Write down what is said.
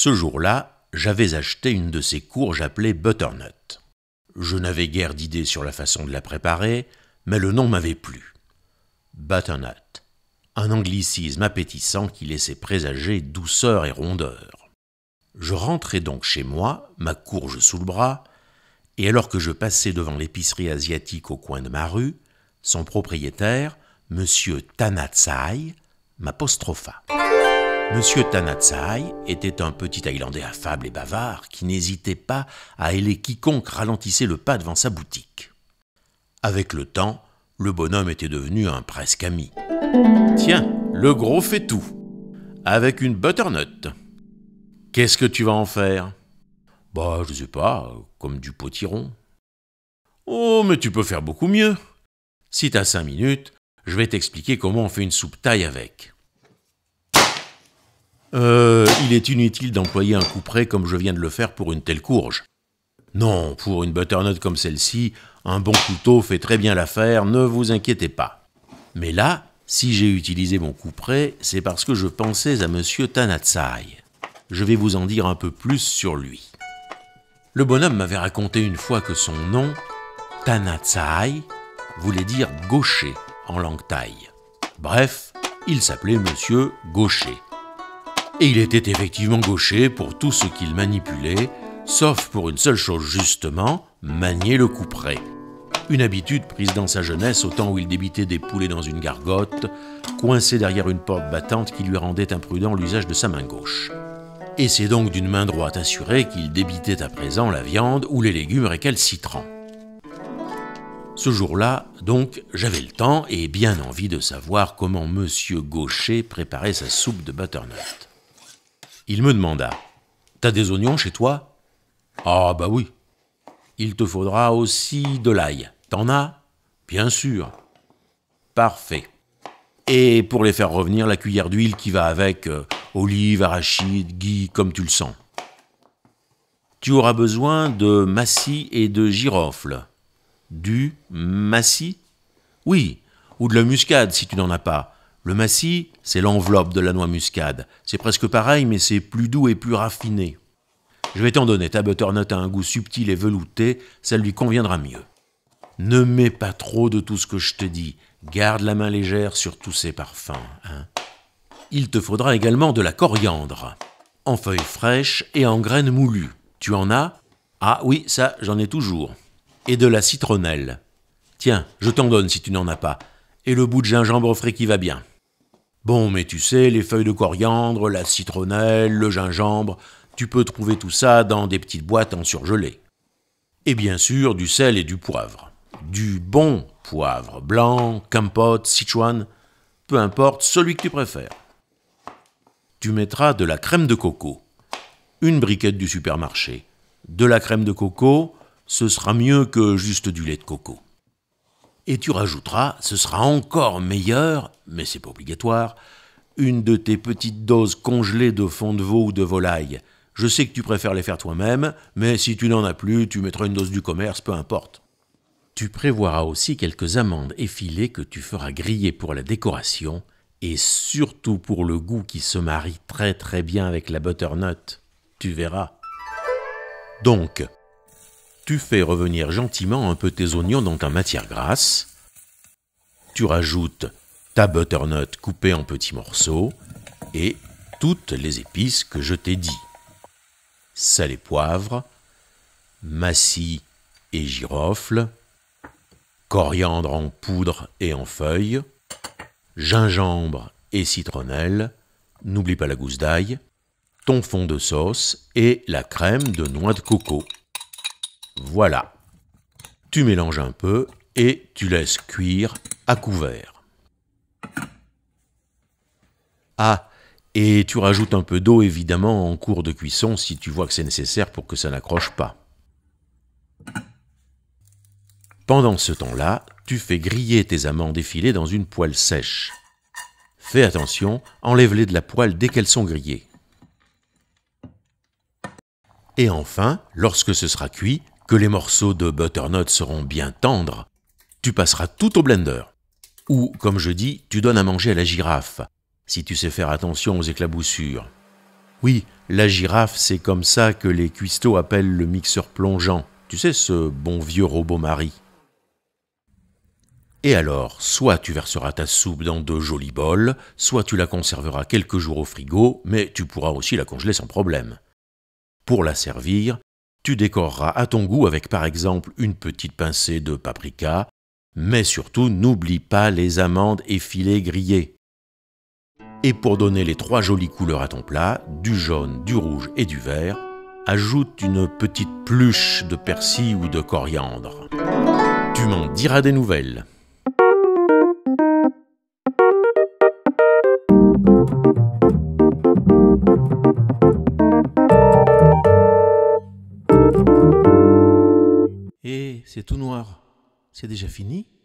Ce jour-là, j'avais acheté une de ces courges appelée butternut. Je n'avais guère d'idée sur la façon de la préparer, mais le nom m'avait plu. Butternut, un anglicisme appétissant qui laissait présager douceur et rondeur. Je rentrai donc chez moi, ma courge sous le bras, et alors que je passais devant l'épicerie asiatique au coin de ma rue, son propriétaire, M. Tanatsai, m'apostropha. M. Tanatsai était un petit Thaïlandais affable et bavard qui n'hésitait pas à héler quiconque ralentissait le pas devant sa boutique. Avec le temps, le bonhomme était devenu un presque ami. « Tiens, le gros fait tout, avec une butternut. Qu'est-ce que tu vas en faire ?»« Bah, je sais pas, comme du potiron. »« Oh, mais tu peux faire beaucoup mieux. Si t'as 5 minutes, je vais t'expliquer comment on fait une soupe thaï avec. » Il est inutile d'employer un couperet comme je viens de le faire pour une telle courge. Non, pour une butternut comme celle-ci, un bon couteau fait très bien l'affaire, ne vous inquiétez pas. Mais là, si j'ai utilisé mon couperet, c'est parce que je pensais à M. Tanatsai. Je vais vous en dire un peu plus sur lui. Le bonhomme m'avait raconté une fois que son nom, Tanatsai, voulait dire gaucher en langue thaï. Bref, il s'appelait Monsieur Gaucher. Et il était effectivement gaucher pour tout ce qu'il manipulait, sauf pour une seule chose justement, manier le couperet. Une habitude prise dans sa jeunesse au temps où il débitait des poulets dans une gargote, coincé derrière une porte battante qui lui rendait imprudent l'usage de sa main gauche. Et c'est donc d'une main droite assurée qu'il débitait à présent la viande ou les légumes récalcitrants. Ce jour-là, donc, j'avais le temps et bien envie de savoir comment Monsieur Gaucher préparait sa soupe de butternut. Il me demanda « T'as des oignons chez toi ?»« Ah bah oui. »« Il te faudra aussi de l'ail. T'en as ?»« Bien sûr. »« Parfait. Et pour les faire revenir, la cuillère d'huile qui va avec, olive, arachide, ghee, comme tu le sens. Tu auras besoin de massis et de girofle. » Du massis ? Oui, ou de la muscade si tu n'en as pas. Le massis, c'est l'enveloppe de la noix muscade. C'est presque pareil, mais c'est plus doux et plus raffiné. Je vais t'en donner, ta butternut a un goût subtil et velouté, ça lui conviendra mieux. Ne mets pas trop de tout ce que je te dis, garde la main légère sur tous ces parfums. Hein. Il te faudra également de la coriandre, en feuilles fraîches et en graines moulues. Tu en as ? Ah oui, ça, j'en ai toujours. Et de la citronnelle. Tiens, je t'en donne si tu n'en as pas. Et le bout de gingembre frais qui va bien. Bon, mais tu sais, les feuilles de coriandre, la citronnelle, le gingembre, tu peux trouver tout ça dans des petites boîtes en surgelé. Et bien sûr, du sel et du poivre. Du bon poivre, blanc, Kampot, Sichuan, peu importe, celui que tu préfères. Tu mettras de la crème de coco, une briquette du supermarché. De la crème de coco, ce sera mieux que juste du lait de coco. Et tu rajouteras, ce sera encore meilleur, mais c'est pas obligatoire, une de tes petites doses congelées de fond de veau ou de volaille. Je sais que tu préfères les faire toi-même, mais si tu n'en as plus, tu mettras une dose du commerce, peu importe. Tu prévoiras aussi quelques amandes effilées que tu feras griller pour la décoration, et surtout pour le goût qui se marie très très bien avec la butternut. Tu verras. Donc, tu fais revenir gentiment un peu tes oignons dans ta matière grasse. Tu rajoutes ta butternut coupée en petits morceaux et toutes les épices que je t'ai dit. Sel et poivre, massis et girofle, coriandre en poudre et en feuilles, gingembre et citronnelle, n'oublie pas la gousse d'ail, ton fond de sauce et la crème de noix de coco. Voilà. Tu mélanges un peu et tu laisses cuire à couvert. Ah, et tu rajoutes un peu d'eau évidemment en cours de cuisson si tu vois que c'est nécessaire pour que ça n'accroche pas. Pendant ce temps-là, tu fais griller tes amandes effilées dans une poêle sèche. Fais attention, enlève-les de la poêle dès qu'elles sont grillées. Et enfin, lorsque ce sera cuit, que les morceaux de butternut seront bien tendres, tu passeras tout au blender. Ou, comme je dis, tu donnes à manger à la girafe, si tu sais faire attention aux éclaboussures. Oui, la girafe, c'est comme ça que les cuistots appellent le mixeur plongeant. Tu sais, ce bon vieux robot Marie. Et alors, soit tu verseras ta soupe dans de jolis bols, soit tu la conserveras quelques jours au frigo, mais tu pourras aussi la congeler sans problème. Pour la servir, tu décoreras à ton goût avec par exemple une petite pincée de paprika, mais surtout n'oublie pas les amandes effilées grillées. Et pour donner les 3 jolies couleurs à ton plat, du jaune, du rouge et du vert, ajoute une petite pluche de persil ou de coriandre. Tu m'en diras des nouvelles. Et c'est tout noir. C'est déjà fini ?